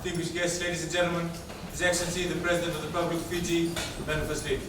distinguished guests, ladies and gentlemen, His Excellency, the President of the Republic of Fiji, Madam First Lady.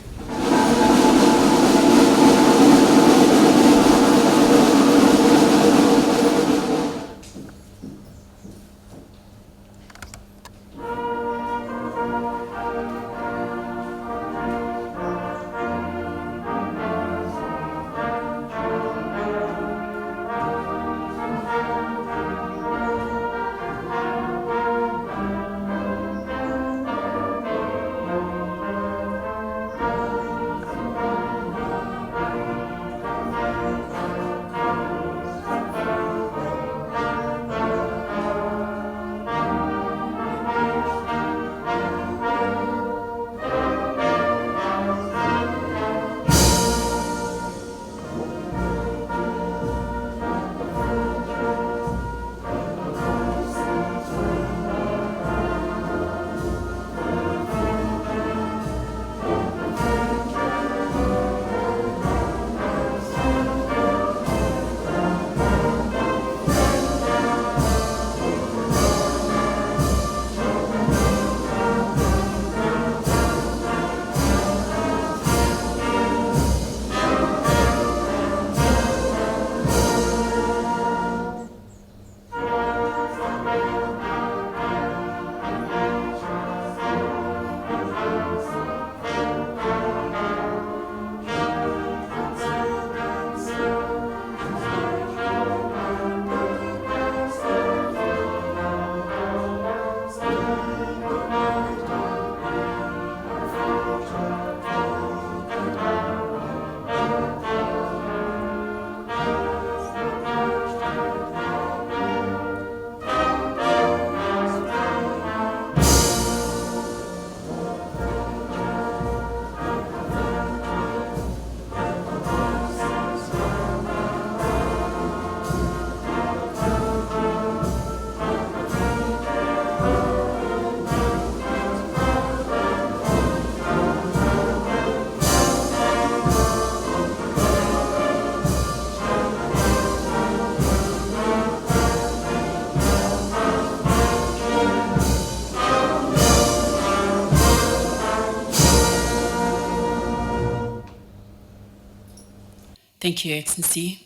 Thank you, Excellency.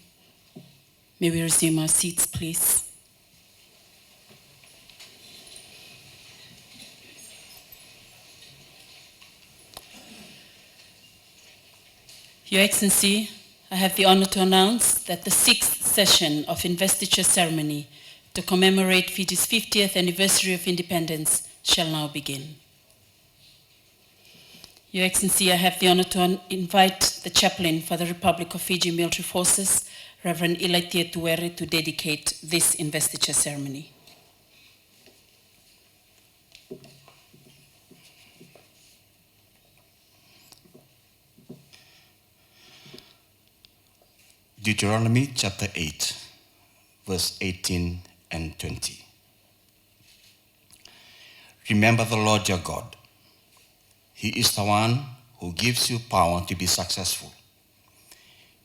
May we resume our seats, please. Your Excellency, I have the honor to announce that the 6th session of investiture ceremony to commemorate Fiji's 50th anniversary of independence shall now begin. Your Excellency, I have the honor to invite the Chaplain for the Republic of Fiji Military Forces, Reverend Ilaitia Tuere, to dedicate this investiture ceremony. Deuteronomy chapter 8, verse 18 and 20. Remember the Lord your God. He is the one who gives you power to be successful,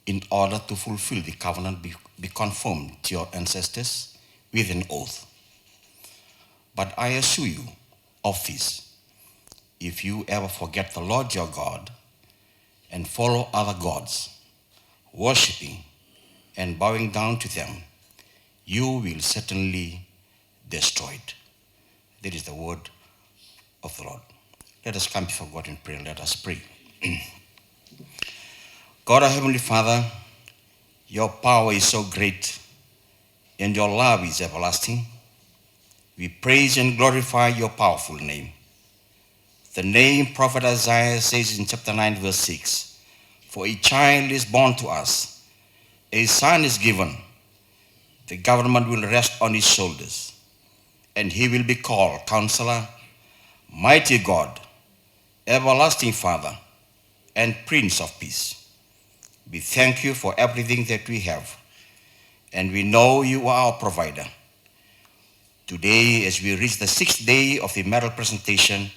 in order to fulfill the covenant be conformed to your ancestors with an oath. But I assure you of this: if you ever forget the Lord your God and follow other gods, worshipping and bowing down to them, you will certainly be destroyed. That is the word of the Lord. Let us come before God in prayer. Let us pray. God, our Heavenly Father, your power is so great and your love is everlasting. We praise and glorify your powerful name. The name Prophet Isaiah says in chapter 9, verse 6, "For a child is born to us, a son is given, the government will rest on his shoulders, and he will be called Counselor, Mighty God, Everlasting Father, and Prince of Peace." We thank you for everything that we have, and we know you are our provider. Today, as we reach the 6th day of the medal presentation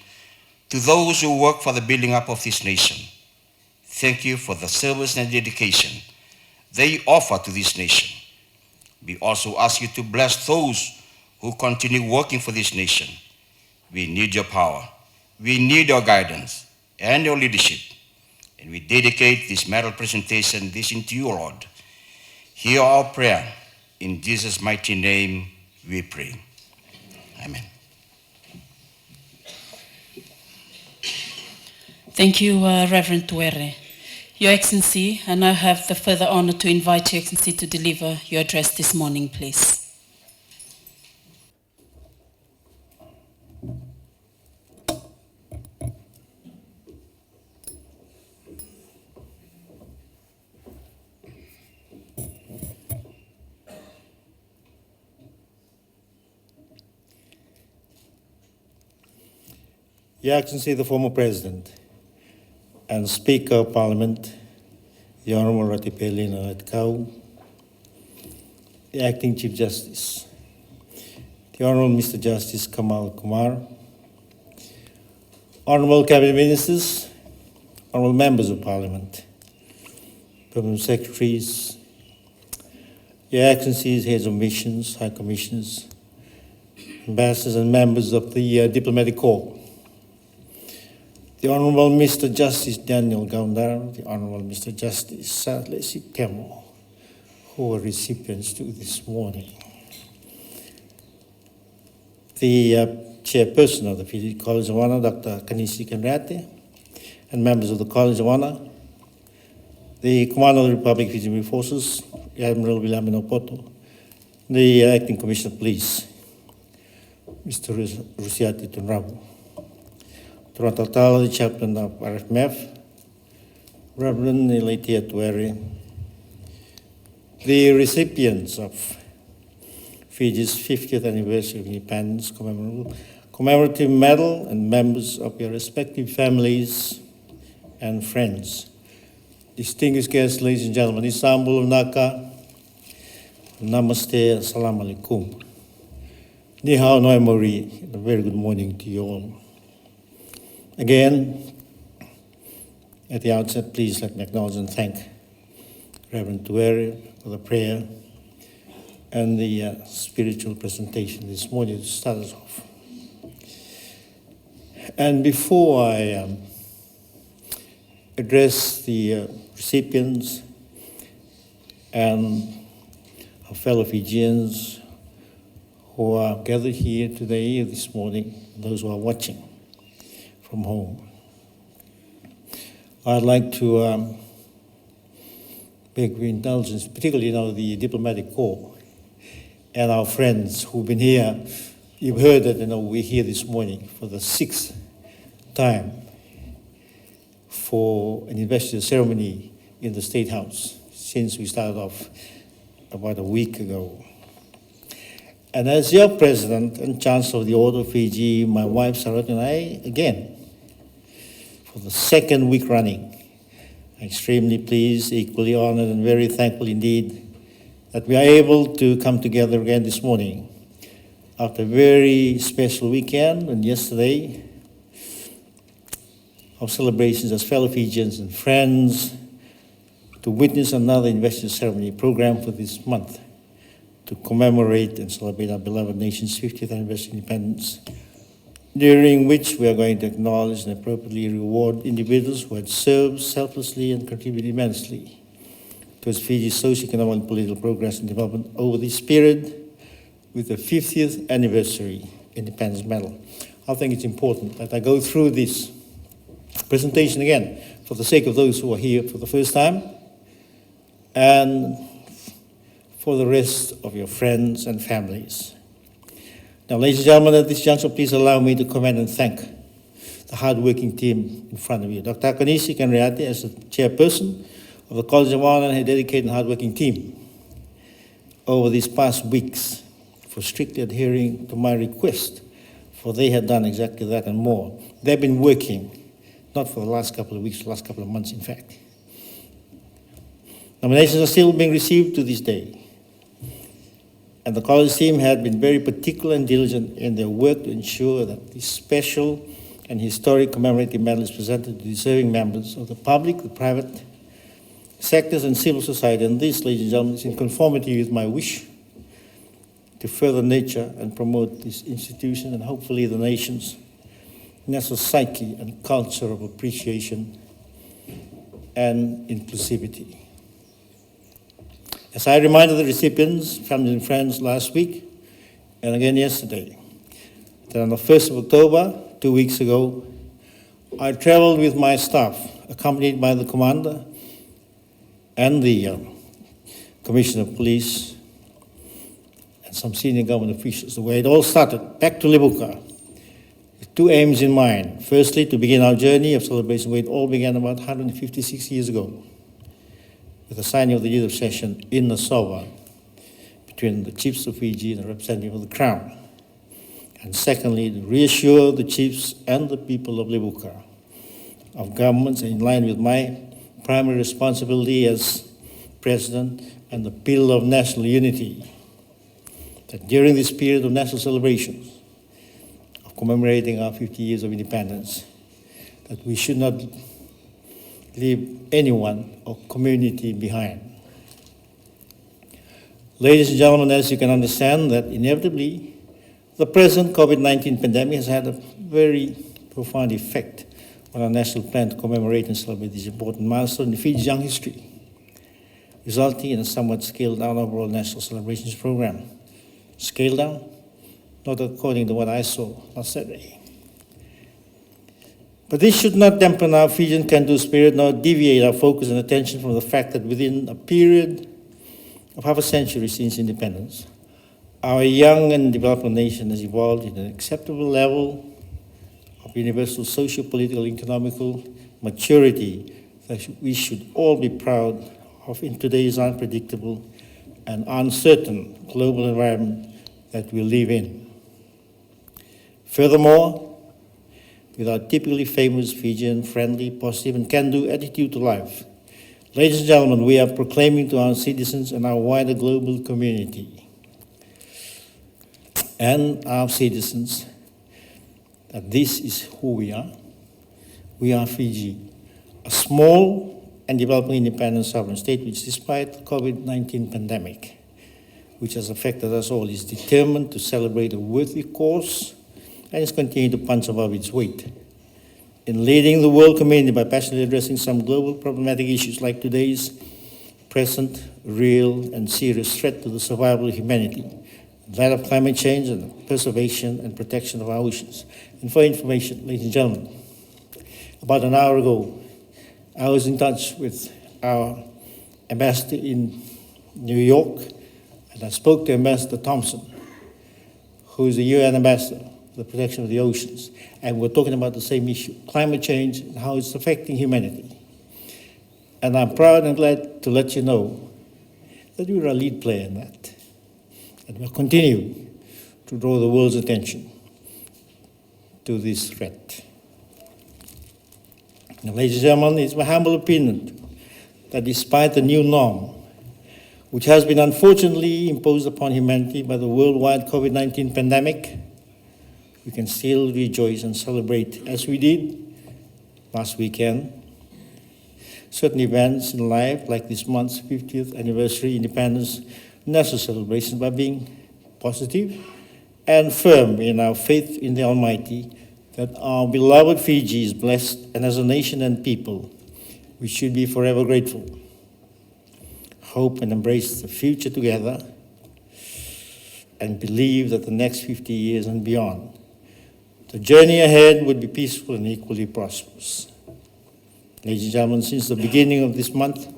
to those who work for the building up of this nation, thank you for the service and dedication they offer to this nation. We also ask you to bless those who continue working for this nation, We need your power. We need your guidance and your leadership. And we dedicate this medal presentation into you, Lord. Hear our prayer. In Jesus' mighty name we pray. Amen. Thank you, Reverend Tuere. Your Excellency, I now have the further honor to invite Your Excellency to deliver your address this morning, please. Your Excellency, the former President and Speaker of Parliament, the Honourable Ret'd, the Acting Chief Justice, the Honourable Mr. Justice Kamal Kumar, Honourable Cabinet Ministers, Honourable Members of Parliament, Permanent Secretaries, Your Excellencies, Heads of Missions, High Commissioners, Ambassadors and members of the Diplomatic Corps, the Honourable Mr. Justice Daniel Gaundar, the Honourable Mr. Justice Sadlesi Temo, who are recipients to this morning. The Chairperson of the Fiji College of Honor, Dr. Konrote, and members of the College of Honor, the Commander of the Republic Fijian Armed Forces, Admiral William Poto, the Acting Commissioner of Police, Mr. Rusiati Tunrabu, Toronto, the Chaplain of RFMF, Reverend Elatia Tuere, the recipients of Fiji's 50th Anniversary of Independence Commemorative Medal, and members of your respective families and friends. Distinguished guests, ladies and gentlemen, Istanbul Naka, Namaste, Assalamu Alaikum. Ni hao noi mori, a very good morning to you all. Again, at the outset, please let me acknowledge and thank Reverend Tuere for the prayer and the spiritual presentation this morning to start us off. And before I address the recipients and our fellow Fijians who are gathered here today, this morning, those who are watching from home, I'd like to beg your indulgence, particularly the Diplomatic Corps and our friends who've been here. You've heard that we're here this morning for the 6th time for an investiture ceremony in the State House since we started off about a week ago. And as your President and Chancellor of the Order of Fiji, my wife Sarot and I, again, for the 2nd week running, extremely pleased, equally honored, and very thankful indeed that we are able to come together again this morning after a very special weekend and yesterday of celebrations as fellow Fijians and friends to witness another investiture ceremony program for this month to commemorate and celebrate our beloved nation's 50th anniversary of independence, during which we are going to acknowledge and appropriately reward individuals who had served selflessly and contributed immensely towards Fiji's socio-economic and political progress and development over this period with the 50th anniversary Independence Medal. I think it's important that I go through this presentation again for the sake of those who are here for the first time and for the rest of your friends and families. Now, ladies and gentlemen, at this juncture, please allow me to commend and thank the hard-working team in front of you. Dr. Konusi Konrote, as the chairperson of the College of Honor, and her dedicated and hard-working team over these past weeks for strictly adhering to my request, for they had done exactly that and more. They've been working, not for the last couple of weeks, the last couple of months, in fact. Nominations are still being received to this day. And the college team had been very particular and diligent in their work to ensure that this special and historic commemorative medal is presented to deserving members of the public, the private sectors, and civil society. And this, ladies and gentlemen, is in conformity with my wish to further nurture and promote this institution and hopefully the nation's national psyche and culture of appreciation and inclusivity. As I reminded the recipients, families and friends last week, and again yesterday, that on the 1st of October, 2 weeks ago, I traveled with my staff, accompanied by the commander and the Commissioner of Police and some senior government officials. The way it all started, back to Libuka, with two aims in mind. Firstly, to begin our journey of celebration where it all began about 156 years ago, with the signing of the Deed of Cession in Nassau between the chiefs of Fiji and the representative of the Crown. And secondly, to reassure the chiefs and the people of Libuka of governments in line with my primary responsibility as President and the pillar of national unity, that during this period of national celebrations, of commemorating our 50 years of independence, that we should not leave anyone or community behind. Ladies and gentlemen, as you can understand, that inevitably the present COVID-19 pandemic has had a very profound effect on our national plan to commemorate and celebrate this important milestone in Fiji's young history, resulting in a somewhat scaled-down overall national celebrations program. Scaled down? Not according to what I saw last Saturday. But this should not dampen our Fijian can-do spirit nor deviate our focus and attention from the fact that within a period of half a century since independence, our young and developing nation has evolved in an acceptable level of universal social, political, economical maturity that we should all be proud of in today's unpredictable and uncertain global environment that we live in. Furthermore, with our typically famous Fijian, friendly, positive, and can-do attitude to life, ladies and gentlemen, we are proclaiming to our citizens and our wider global community and our citizens that this is who we are. We are Fiji, a small and developing independent sovereign state which, despite the COVID-19 pandemic, which has affected us all, is determined to celebrate a worthy cause and is continuing to punch above its weight in leading the world community by passionately addressing some global problematic issues like today's present, real, and serious threat to the survival of humanity, that of climate change and the preservation and protection of our oceans. And for information, ladies and gentlemen, about an hour ago, I was in touch with our ambassador in New York, and I spoke to Ambassador Thompson, who is the UN ambassador for the protection of the oceans, and we're talking about the same issue, climate change and how it's affecting humanity. And I'm proud and glad to let you know that we're a lead player in that. And we'll continue to draw the world's attention to this threat. Now, ladies and gentlemen, it's my humble opinion that despite the new norm, which has been unfortunately imposed upon humanity by the worldwide COVID-19 pandemic, we can still rejoice and celebrate, as we did last weekend, certain events in life, like this month's 50th anniversary independence national celebrations, by being positive and firm in our faith in the Almighty that our beloved Fiji is blessed, and as a nation and people, we should be forever grateful. Hope and embrace the future together, and believe that the next 50 years and beyond, the journey ahead would be peaceful and equally prosperous. Ladies and gentlemen, since the beginning of this month,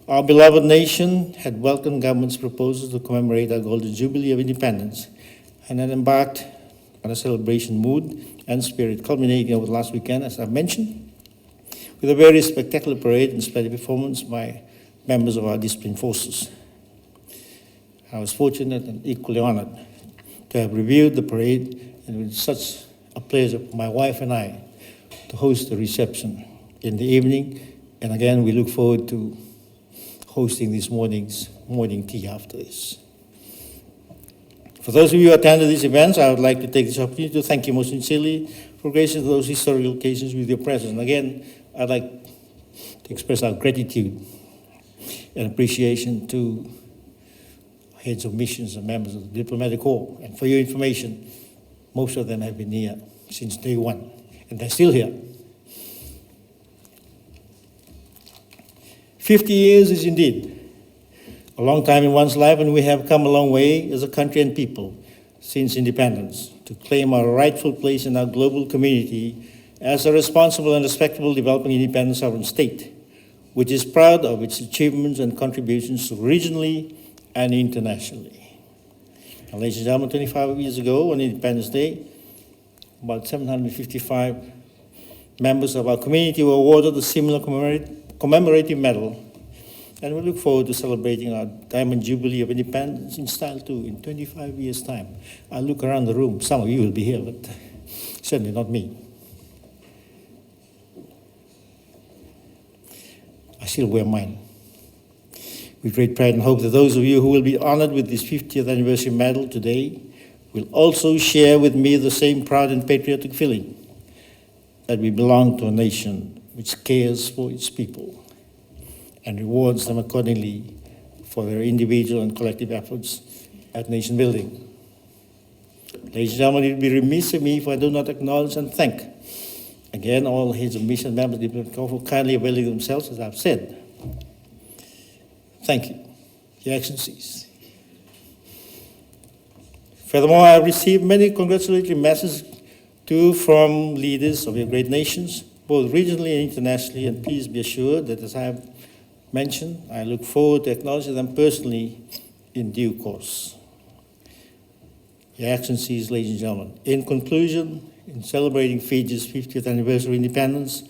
our beloved nation had welcomed government's proposals to commemorate our Golden Jubilee of Independence and had embarked on a celebration mood and spirit, culminating over the last weekend, as I've mentioned, with a very spectacular parade and splendid performance by members of our disciplined forces. I was fortunate and equally honored to have reviewed the parade, and with such a pleasure for my wife and I to host the reception in the evening. And again, we look forward to hosting this morning's morning tea after this. For those of you who attended these events, I would like to take this opportunity to thank you most sincerely for gracing those historical occasions with your presence. And again, I'd like to express our gratitude and appreciation to heads of missions and members of the diplomatic corps. And for your information, most of them have been here since day one. and they're still here. 50 years is indeed a long time in one's life, and we have come a long way as a country and people since independence to claim our rightful place in our global community as a responsible and respectable developing independent sovereign state, which is proud of its achievements and contributions regionally and internationally. And ladies and gentlemen, 25 years ago on Independence Day, about 755 members of our community were awarded a similar commemorative medal, and we look forward to celebrating our Diamond Jubilee of Independence in style too in 25 years' time. I look around the room, some of you will be here, but certainly not me. I still wear mine. With great pride and hope that those of you who will be honored with this 50th anniversary medal today will also share with me the same proud and patriotic feeling that we belong to a nation which cares for its people and rewards them accordingly for their individual and collective efforts at nation building. Ladies and gentlemen, it would be remiss of me if I do not acknowledge and thank again all heads of mission members for kindly availing themselves, as I've said. Thank you, Your Excellencies. Furthermore, I have received many congratulatory messages too from leaders of your great nations, both regionally and internationally, and please be assured that as I have mentioned, I look forward to acknowledging them personally in due course. Your Excellencies, ladies and gentlemen, in conclusion, in celebrating Fiji's 50th anniversary of independence,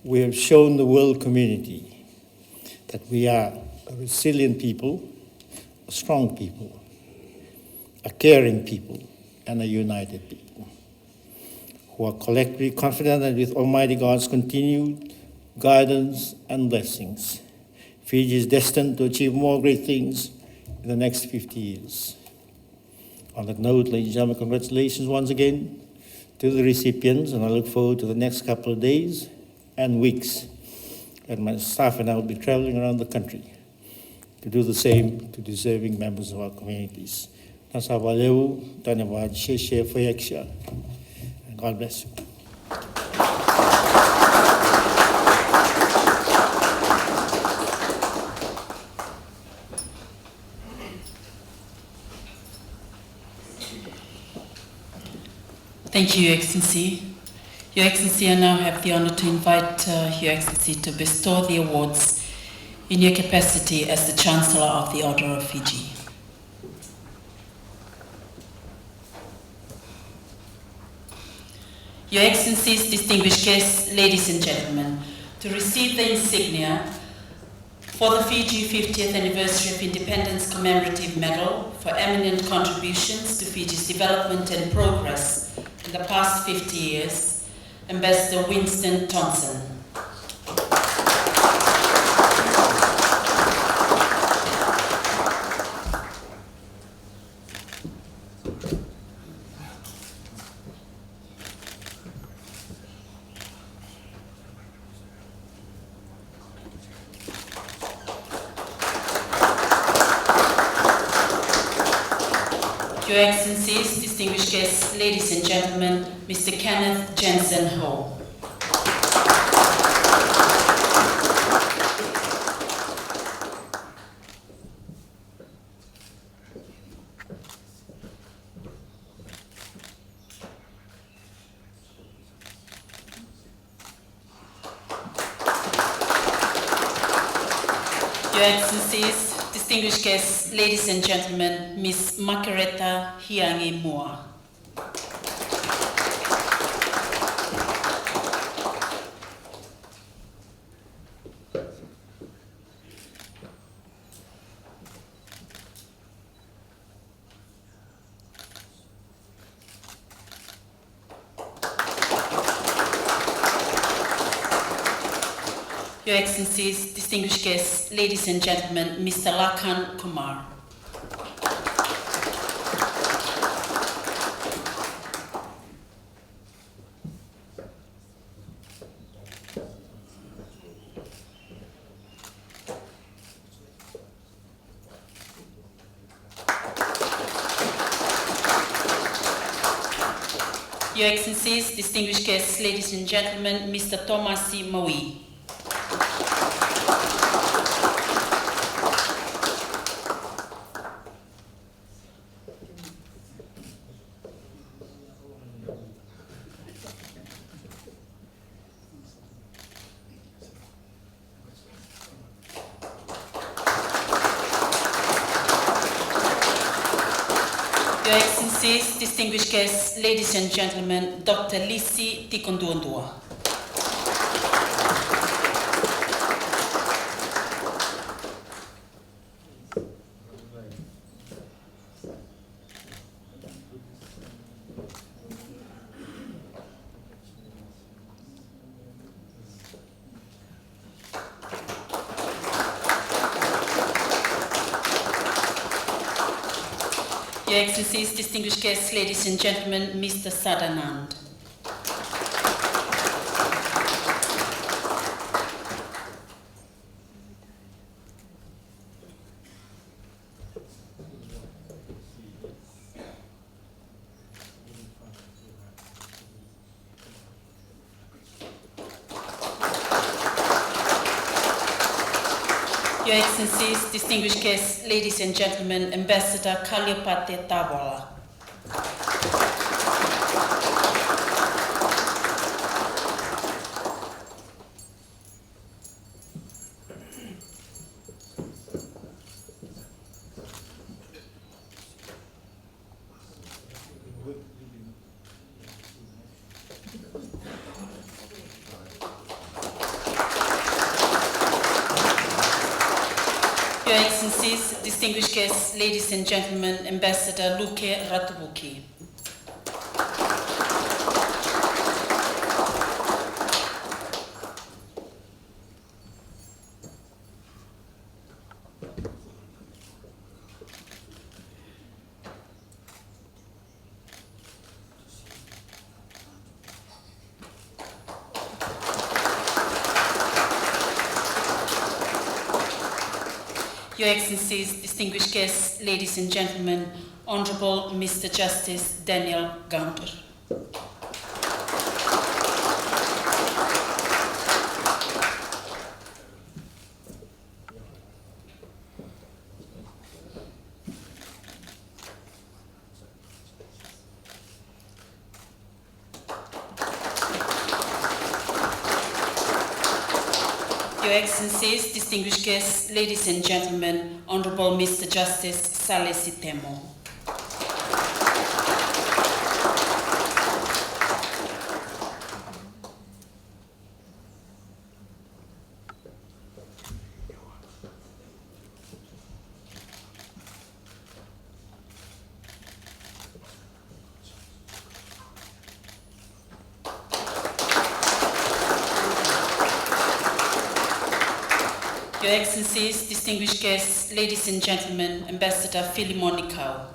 we have shown the world community that we are a resilient people, a strong people, a caring people, and a united people who are collectively confident that with Almighty God's continued guidance and blessings, Fiji is destined to achieve more great things in the next 50 years. On that note, ladies and gentlemen, congratulations once again to the recipients, and I look forward to the next couple of days and weeks. And my staff and I will be traveling around the country to do the same to deserving members of our communities. And God bless you. Thank you, Your Excellency. Your Excellency, I now have the honor to invite Your Excellency to bestow the awards in your capacity as the Chancellor of the Order of Fiji. Your Excellencies, distinguished guests, ladies and gentlemen, to receive the insignia for the Fiji 50th Anniversary of Independence Commemorative Medal for eminent contributions to Fiji's development and progress in the past 50 years, Ambassador Winston Thompson. Your Excellencies, distinguished guests, ladies and gentlemen, Mr. Kenneth Jensen Ho. Your Excellencies, distinguished guests, ladies and gentlemen, Ms. Makareta Hiangi Moa. Your Excellencies, distinguished guests, ladies and gentlemen, Mr. Lakan Kumar. Your Excellencies, distinguished guests, ladies and gentlemen, Mr. Tomasi Maui. Your Excellencies, distinguished guests, ladies and gentlemen, Dr. Lisi Tikonduondua. Your Excellencies, distinguished guests, ladies and gentlemen, Mr. Sadanand. Your Excellencies, distinguished guests, ladies and gentlemen, Ambassador Kaliopate Tavola. Your Excellencies, distinguished guests, ladies and gentlemen, Ambassador Luke Ratubuki. Your Excellencies, distinguished guests, ladies and gentlemen, Honorable Mr. Justice Daniel Gaunter. Your Excellencies, distinguished guests, ladies and gentlemen, Honorable Mr. Justice Saleh Sitemo. Your Excellencies, distinguished guests, ladies and gentlemen, Ambassador Philemon Ikau.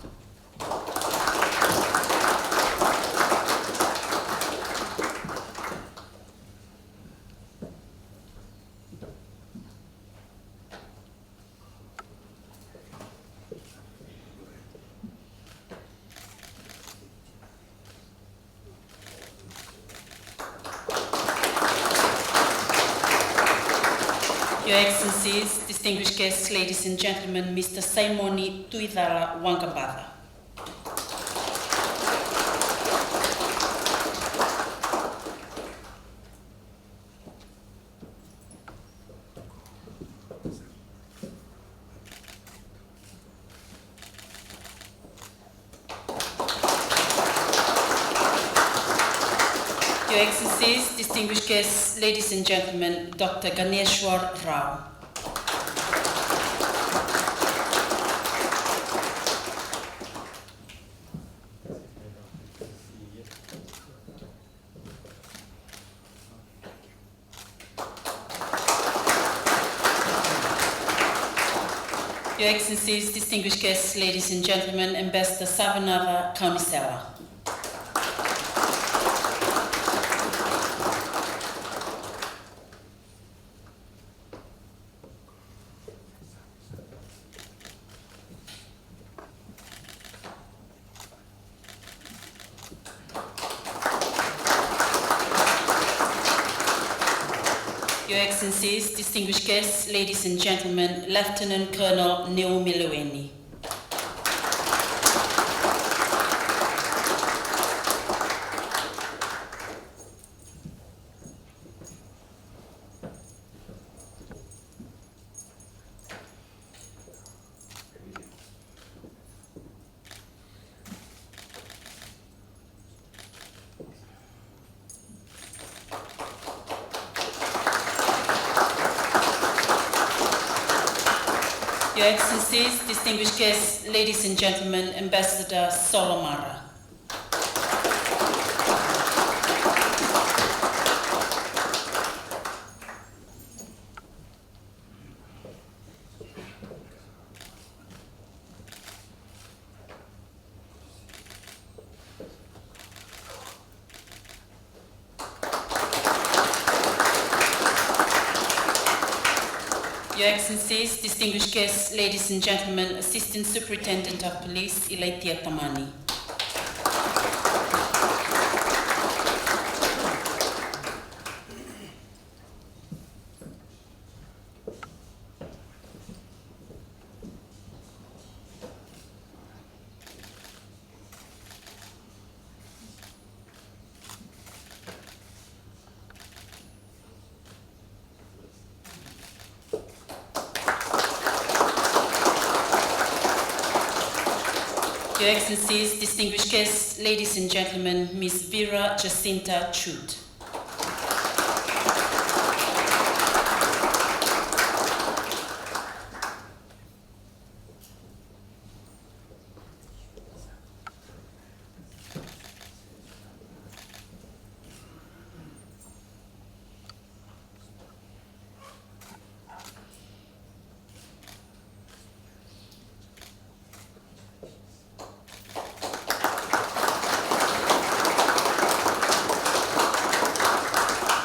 Your Excellencies, distinguished guests, ladies and gentlemen, Mr. Simoni Tuidara Wangambada. Your Excellencies, distinguished guests, ladies and gentlemen, Dr. Ganeshwar Rao. Your Excellencies, distinguished guests, ladies and gentlemen, Ambassador Savanava Kaunisela. Your Excellencies, distinguished guests, ladies and gentlemen, Lieutenant Colonel Naomi Leweni. Your Excellencies, distinguished guests, ladies and gentlemen, Ambassador Solomara. Your Excellencies, distinguished guests, ladies and gentlemen, Assistant Superintendent of Police, Ilaitia Tamani. Your Excellencies, distinguished guests, ladies and gentlemen, Ms. Vera Jacinta Chut.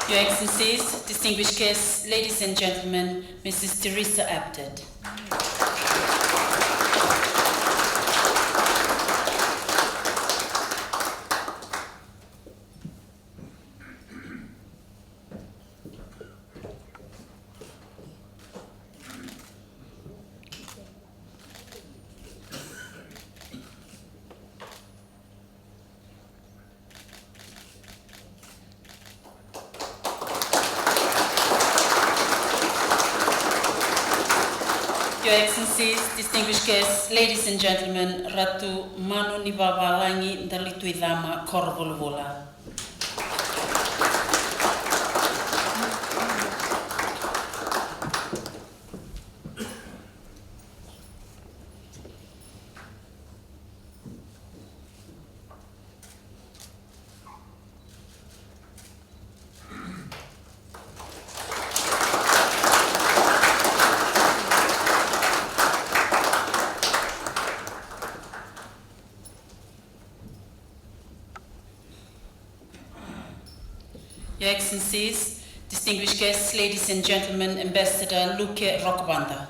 Your Excellencies, distinguished guests, ladies and gentlemen, Mrs. Teresa Apted. Your Excellencies, distinguished guests, ladies and gentlemen, Ratu Manu Nivavalangi Dalitwidama Korvolvola. Your Excellencies, distinguished guests, ladies and gentlemen, Ambassador Luke Rokbanda.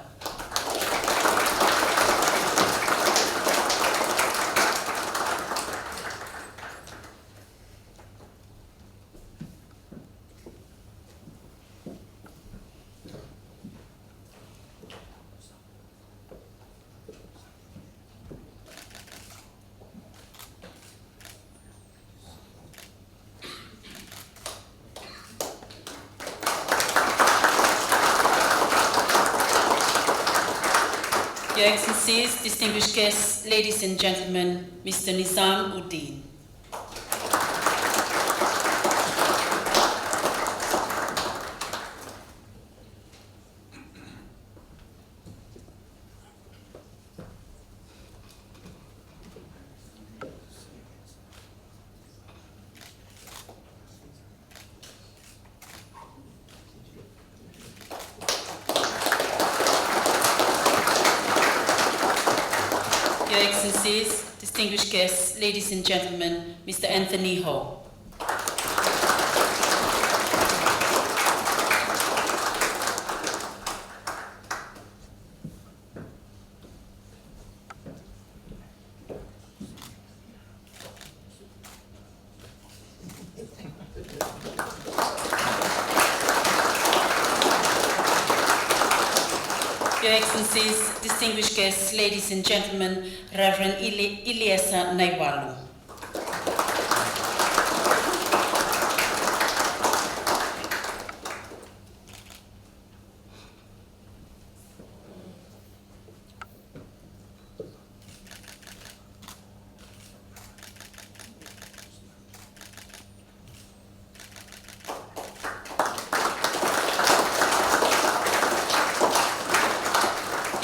Your Excellencies, distinguished guests, ladies and gentlemen, Mr. Nizam Uddin. Your Excellencies, distinguished guests, ladies and gentlemen, Mr. Anthony Ho. Your Excellencies, distinguished guests, ladies and gentlemen, Reverend Iliesa Naiwalu.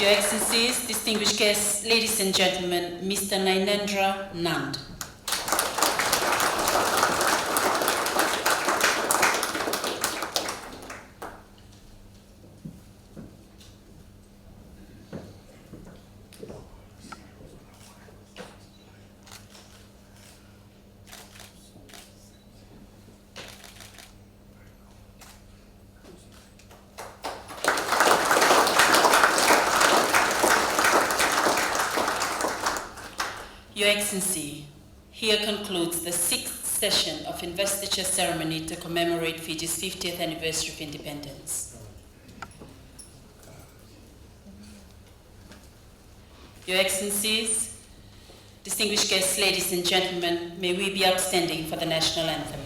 Your Excellencies, distinguished guests, ladies and gentlemen, Mr. Nainendra Nand. Your Excellency, here concludes the 6th session of investiture ceremony to commemorate Fiji's 50th anniversary of independence. Your Excellencies, distinguished guests, ladies and gentlemen, may we be outstanding for the national anthem.